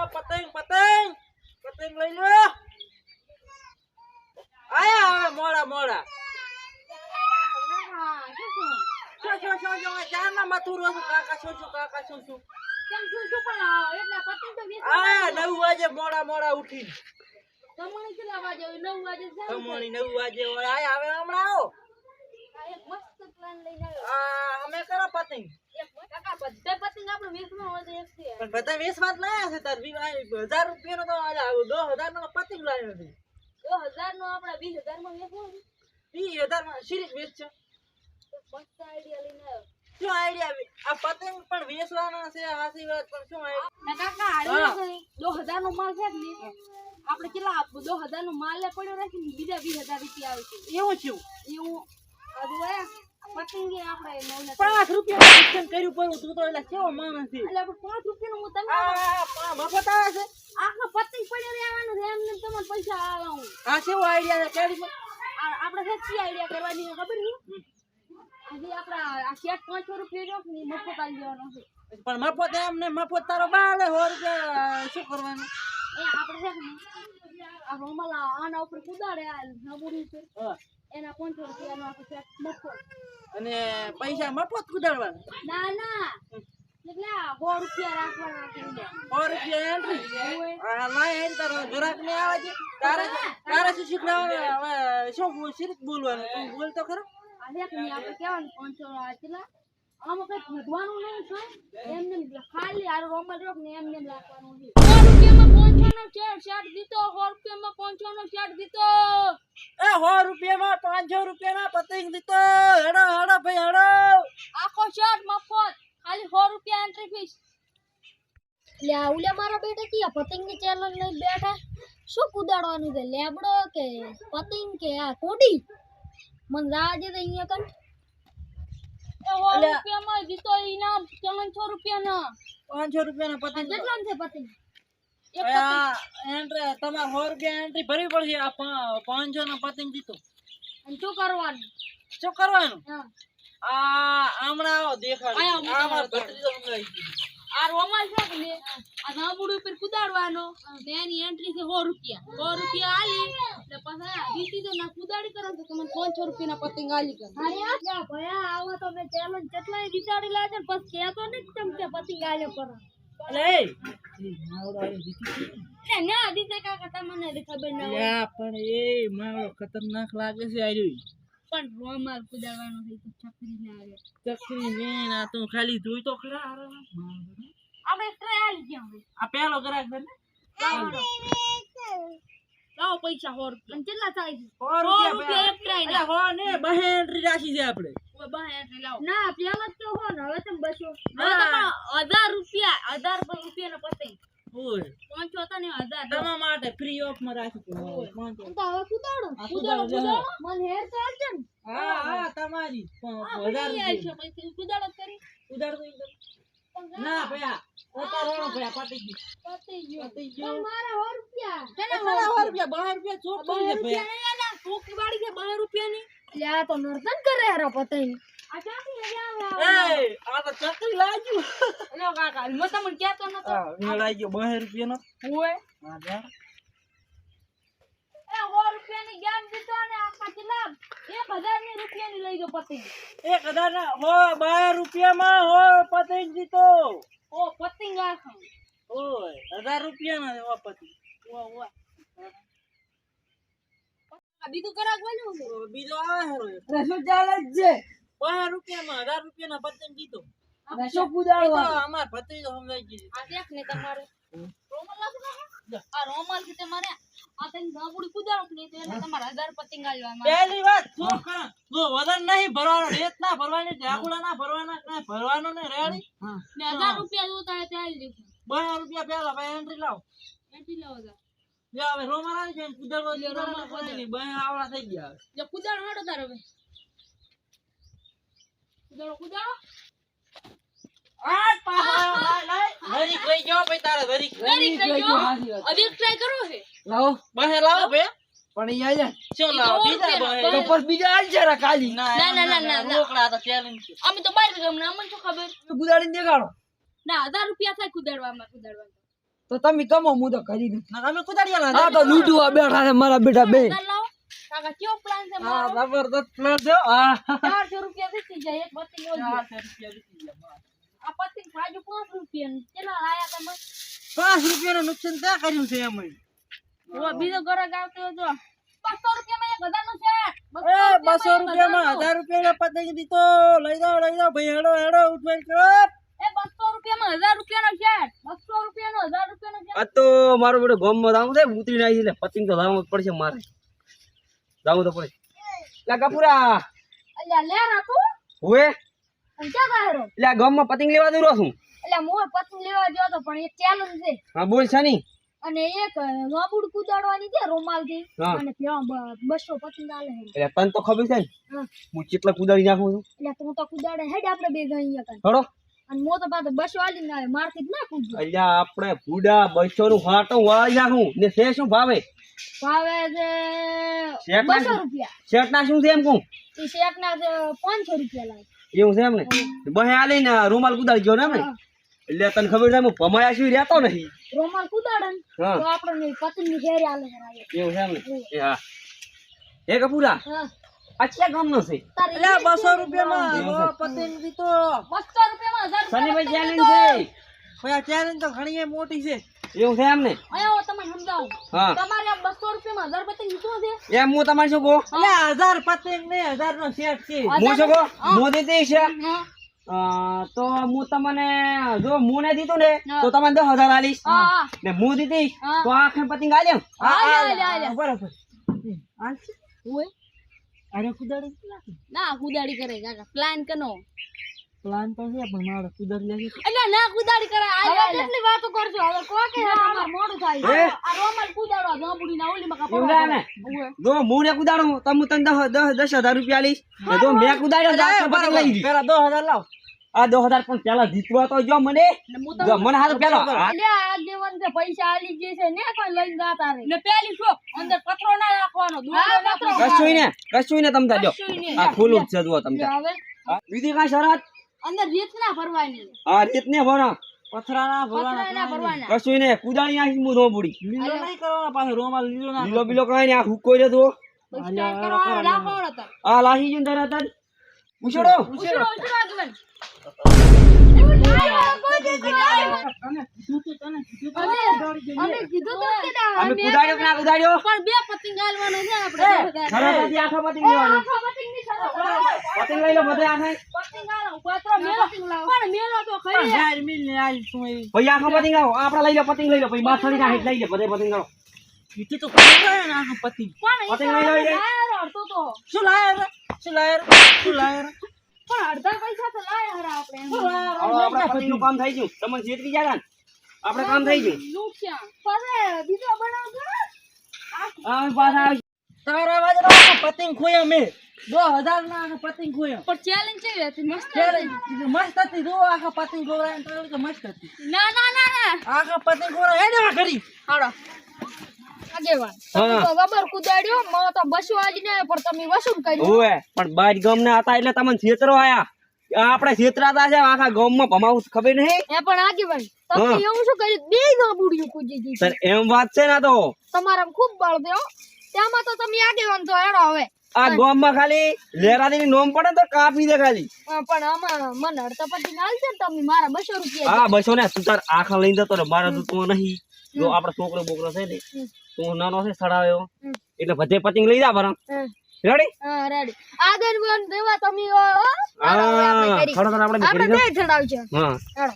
લો પતંગ પતંગ પતંગ લઈ લો આયા હવે મોડા મોડા શું ચારના માથું રો છું કાકા શું કાકા શું કેમ શું પણ એટલા પતંગ તો વેચ આ 9 વાગે મોડા મોડા ઉઠી કમણી કેટલા વાગે 9 વાગે જાય કમણી 9 વાગે હોય આયા હવે હમણાં આવો એક મસ્ત પ્લાન લઈને આવ્યો આ અમે કરો પતંગ એક કાકા બધા પતંગ આપણે વેચમાં હોય તો એક છે પણ બધા 20 વાત લાયા છે તાર 1000 રૂપિયાનો તો આ 10000 નો પતંગ લાવ્યો છે 2000 નો આપણે 20000 માં વેચવું 20000 માં સિરીઝ વેચ છે મસ્ત આઈડિયા લઈને આવ્યો શું આઈડિયા આ પતંગ પણ વેચવાના છે હાસી વાત પણ શું આઈડિયા કાકા હાડવા 2000 નો માલ છે ને આપણે કેટલા 2000 નો માલ પડ્યો રાખીને બીજા 20000 રૂપિયા આવે છે એવું થયું એવું અદુઆ પતંગ આપણે 5 રૂપિયા ડિસ્કાઉન્ટ કર્યું પડ્યું તું તો એટલે કેવો માણસ છે એટલે 5 રૂપિયા નું તમે આ મફત આવે છે આખો પતંગ પડ્યો રહેવાનું છે એમને તમને પૈસા આલાવું આ કેવો આઈડિયા છે કેડી આપણે સચ્ચી આઈડિયા કરવાની છે ખબર છે આજે આપડા આ શેટ 500 રૂપિયા ની મફત આલી દેવાનો છે પણ મફત એમને મફત તારો બાલે 100 રૂપિયા શું કરવાનું એ આપણે છે ને આ રોમલા આના ઉપર કુદાડે આ નબુડી છે એના 500 રૂપિયાનો આખો શેટ મફત અને પૈસા મફત કુદાડવાના ના ના એટલે 100 રૂપિયા રાખવાના છે 100 રૂપિયા એન્ટ્રી આ લાય એન તારો ગ્રાહક ને આવે છે તારે શું શીખડાવવાનું હવે શું સિરીજ બોલવાનું તું બોલ તો ખરો આજે કે આપણે કેવાનું 500 આટલા આમાં કઈ ભગવાનું નહીં છે એમને ખાલી આ રોમલ રોક ને એમને રાખવાનું છે 100 રૂપિયામાં 500 નો શેટ દીતો 100 રૂપિયામાં 500 નો શેટ દીતો એ 100 રૂપિયામાં 500 રૂપિયાના પતંગ દીતો હેડો હેડો ભાઈ હેડો આખો શેટ મફત ખાલી 100 રૂપિયા એન્ટ્રી ફીસ લે ઉલે મારા બેટા કે પતંગની ચેનલ લઈને બેઠા શું કુદાડવાનું છે લેબડો કે પતંગ કે આ કોડી મન રાજે તો અહીંયા કન એ 100 રૂપિયામાં જીતો ઇનામ 300 રૂપિયાના 500 રૂપિયાના પતંગ કેટલા છે પતંગ એક એન્ટ્રી તમારે 100 રૂપિયા એન્ટ્રી ભરવી પડશે આ 500 નો પતંગ જીતો અને શું કરવાનું શું કરવાનું હા આ આમણા આવો દેખાડ આ માર ભત્રીજો સમજાઈ આ રોમાલ છે કે ને આ નાબુડ ઉપર કુદાડવાનો ને એની એન્ટ્રી છે 100 રૂપિયા આલી એટલે પછી દીતી તો ના કુદાડી કરો તો તમને 500 રૂપિયાના પતંગ આલી કર અરે યા ભયા આવો તો મે ચેલેન્જ કેટલાય વિચારી લાગે બસ કેતો ને તમ કે પતંગ આલે પર અલે માવડો આવી દીતી એ ના દીતે કાકા તમને ખબર ના હોય યા પણ એ માવડો ખતરનાક લાગે છે આર્યું પણ રોમાલ કુદાડવાનો છે તો ચકરી ના આવે ચકરી ને ના તું ખાલી જોઈ તો ખરા આપણે ટ્રાય આલી ગયા હવે આ પેલો ગ્રાહક છે ને લાવો પૈસા 100 રૂપિયા કેટલા થાય છે 100 રૂપિયા એક ટ્રાય એટલે હો ને બહે એન્ટ્રી રાખી છે આપણે ઓય બહાર એન્ટ્રી લાવો ના પેલા તો હો ને હવે તમે બસો હવે તમે 1000 રૂપિયાનો પતંગ ઓય 500 હતા ને 1000 તમારા માટે ફ્રી ઓફ માં રાખી તો તો હવે કુદાડો મને હેર તો આવશે ને હા તમારી 1000 છે પછી કુદાડો કરી ઉધાર તો ના ભયા ઓતારો ભયા પતી ગયો મારા 100 રૂપિયા કેટલા 100 રૂપિયા 12 રૂપિયા ચોક કરી દે ભયા ના ચોકી વાળી છે 12 રૂપિયાની લ્યા તો નર્તન કરે હેરા પતંગ આ ચાકી લઈ આવ એ આ તો ચકરી લાગ્યું લો કાકા મો તમને કહેતો નતો હા મેળાઈ ગયો 12 રૂપિયાનો ઓય હા જા એ 100 રૂપિયાની ગેમ જીતો ને આખા કેટલા 1000 ની રૂપિયાની લઈ જો પતંગ 1000 ના હો 12 રૂપિયામાં હો પતંગ જીતો ઓ પતંગ આખા ઓય 1000 રૂપિયાના હો પતંગ ઓ આ બીજું કરાક વાળું છે બીજો આવે હેરો રસોઈ ચાલે જ છે 12 રૂપિયામાં 1000 રૂપિયાના પતંગ જીતો રસો કુદાડવાનો અમાર ભત્રીજો સમજાઈ ગઈ આ દેખ ને તમારે રોમલ લાગુ આ રોમલ થી તમારે આ તને ગાબુડી કુદાડો ને તો એને તમારે 1000 પતંગ આલવામાં પહેલી વાત છોકરા જો વજન નહીં ભરવાનો રેત ના ભરવાની ઢાકુડા ના ભરવાના કાઈ ભરવાનું ને રેડી ને 1000 રૂપિયા જોતા તે આલી દીધું 12 રૂપિયા પહેલા ભાઈ એન્ટ્રી લાવ એટી લાવો જો હવે રોમા આવી જાય કુદાડો જે રોમા કોઈ નહીં બે આવડા થઈ ગયા જો કુદાડો હાડો તારો હવે કુદાડો આ પાહો લાય વરી ગઈ ગયો ભાઈ તારે વરી વેરી ગયો હવે ટ્રાય કરો છે લાવો બહે લાવો બે પણ ઈ આયા શું લાવો બીજા બહે તો પર બીજા આલ જરા કાલી ના. રોકડા તો ચેલેન્જ અમે તો બહાર ગમ ના અમને શું ખબર ગુદાડીને દેખાડો ના 1000 રૂપિયા થાય કુદાડવામાં તો તમે કમો હું તો કરી દઉં. ના અમે કુદાડિયા આ તો લૂંટવા બેઠા છે મારા બેટા બે. ઉધાર લાવો. કાકા કેવો પ્લાન છે હા મારો? જબરદસ્ત પ્લાન છે હા 400 રૂપિયા વેચી જાય એક પતંગ ઓલી. 400 રૂપિયા વેચી ગયા. આ પતંગ ભાજુ 5 રૂપિયા કેટલા આયા તમે? 5 રૂપિયાનું નુકસાન ત્યાં કર્યું છે એમ ઓ બીજો ગરાક આવતો હતો 200 રૂપિયામાં 1000 નું છે. એ 200 રૂપિયામાં 1000 રૂપિયા પતંગ દીધો લઈ જાઓ ભાઈ હેડો હેડો ઉઠવાઈ કરો એ 200 રૂપિયામાં 1000 રૂપિયાનો શેટ. 200 રૂપિયાનો 1000 રૂપિયાનો શેટ. આ તો મારો બેટો ગામમાં જાવું છે ઉતરી નાખી એટલે પતંગ તો લાવવું જ પડશે મારે જાવું તો પડે લા કપૂરા અલ્યા લે રાખું હોએ અને ક્યાં ગાયરો? એટલે આ ગામમાં પતંગ લેવા દઉં છું અલ્યા મોર પતંગ લેવા ગયો તો પણ એક ચેલેન્જ છે હા બોલ છાની અને એક લોબુડ કુદાડવાની છે રૂમાલથી હા. અને પેલા 200 પતંગ આલે છે. એટલે તને તો ખબર છે ને હા. હું કેટલા કુદાડી નાખું છું એટલે તું તો કુદાડે હેડ આપણે બે ગઈ કન ખરો અને મો તો પાછો 200 આલી ના મારથી જ ના કૂદજો. અલ્યા આપણે ભૂડા 200 નું હાટો વાળી નાખું ને છે શું ભાવે ભાવે છે શેઠ 200 રૂપિયા. શેઠ ના શું છે એમ કહું એ શેઠ ના 500 રૂપિયા લાગે. એવું છે એમ ને બહે આલી ને રૂમાલ કુદાડી ગયો ને એમ ને હા. એટલે તને ખબર છે હું ભમાયા શું રહેતો નહીં રૂમાલ કુદાડે ને હા. તો આપણને પતંગ ની ઘેરે આલે કરાવે. એવું છે એમ ને એ હા એ કપૂરા હા અચ્છા ગામનો છે તારી એટલે 200 રૂપિયામાં લો પતંગ દીધો 200 રૂપિયામાં 1000 સનીભાઈ ચેલેન્જ છે ભાઈ આ ચેલેન્જ તો ઘણી મોટી છે એવું છે એમ ને આયો તમને સમજાવું. હા તમારે આ 200 રૂપિયામાં 1000 પતંગ લીધું છે. એમ હું તમારે શું કહું એટલે 1000 પતંગ ને 1000 નો સેટ છે હું શું કહું મોદી દી છે હા તો હું તમને જો હું ને દીધું ને હા. તો તમને 10,000 આલીશ હા ને હું દીધી હા. તો આખે પતંગ આલ્યો હા બરાબર ઓય અરે કુદાડી નાખી ના કુદાડી કરે કાકા પ્લાન કનો પ્લાન તો છે પણ મારે કુદાડી લેવી એટલે ના કુદાડી કરે આ કેટલી વાતો કરજો હવે કોકે અમાર મોડું થાય એ? આ રોમલ કુદાડવા જાંબુડી ના ઓલી માં એવું છે ને જો હું ને કુદાડું તો હું તને 10,000 રૂપિયા આલીશ ને જો મેં કુદાડ્યો તો આખે પતંગ લઈ લીધી પેલા 2000 લાવ આ 2,000 પણ પેલા જીતવા તો જો મને જો મને હાથ પેલો એટલે આ જીવન છે પૈસા આલી જે છે ને કોઈ લઈને જાતા રે ને પેલી શોપ અંદર કચરો ના રાખવાનો દૂધ કશું ને તમ તાજો આ ખુલ્લું જ છે જુઓ તમ તાર હવે બીજી કાંઈ શરત અંદર રીત ના ભરવાની આ રીત ને ભરો પથરાના કચરા ના ભરવાના કશું ને કુદાડી નાખી હું ધોબુડી લીલો નહીં કરવાનો પાછો રોમાલ લીલો ના લીલો બીલો કઈ ને આ હુક્કો જ હતો સ્ટાર્ટ કરવાનો રાખવાનો હતા આ લાહી જન તરત જ ઉછળો ઉછળો આગળ અમે કીધું તો કે અમે કુદાડ્યો કે ના કુદાડ્યો પણ બે પતંગ ગાલવાનો છે આપણે ખરાબાથી આખા પતંગ લેવાનું પતંગ ની સાથે પતંગ લઈ લો બધે આખા પતંગ ગાલો પાત્રો મેલો પણ મેલો તો ખરી યાર મિલ ને આઈ તું એ ભાઈ આખા પતંગ લાવો આપડા લઈ લો પતંગ લઈ લો પછી માથાની ના હેઠ લઈ લે બધે પતંગ લાવો ઈથી તો ખબર ને આ પતિ પણ પતંગ લઈ લો એ અડધો તો શું લાયર પણ અડધા પૈસા તો લાયા હરા આપણે એમ. હવે આપડા પતંગનું કામ થઈ ગયું તમને જેતરી ગયા ને આપણે કામ થઈ ગયું નુકસાન પછી બીજો બનાવજો આ પાછા આવી તારા વાજનો પતંગ ખોયો મે 2000 ના આખા પતંગ ખોયો પણ ચેલેન્જ છે હતી મસ્ત ત્યારે મસ્ત હતી જો આખા પતંગ ગોરાય તો મસ્ત હતી ના ના ના ના આખા પતંગ ગોરાય એને આ કરી હાડો આગેવાન હા. તો ગબર કુદાડ્યો મને તો બસો આલી ને પણ તમે વસૂલ કર્યું ઓએ પણ બાજ ગામના હતા એટલે તમને છેતરો આયા આપણે છેતરાતા છે આખા ગામમાં ભમાવું ખબર નહીં એ પણ આગેવાન તમે હા. એવું શું કર્યું બે ગાબુડિયું કૂદી દીધી સર એમ વાત છે ને આ તો તમારા ખૂબ બળ દેવો તેમાં તો તમે આગેવાન તો હેડો હવે આ ગામમાં ખાલી લેરાની નોમ પડે તો કાપી દે ખાલી પણ આમાં મને અડધા પતિ નાલ છે ને તમે મારા 200 રૂપિયા હા બસો ને તું તાર આખા લઈને જતો રે મારા તો તું નહીં જો આપડે છોકરો બોકરો છે ને તું નાનો છે સડાવ્યો એટલે બધે પતંગ લઈ જા બરાબર રેડી હા રેડી આગળ વન દેવા તમે હા ખડો તો આપણે આપણે કરી બે ચડાવજો હા હેડો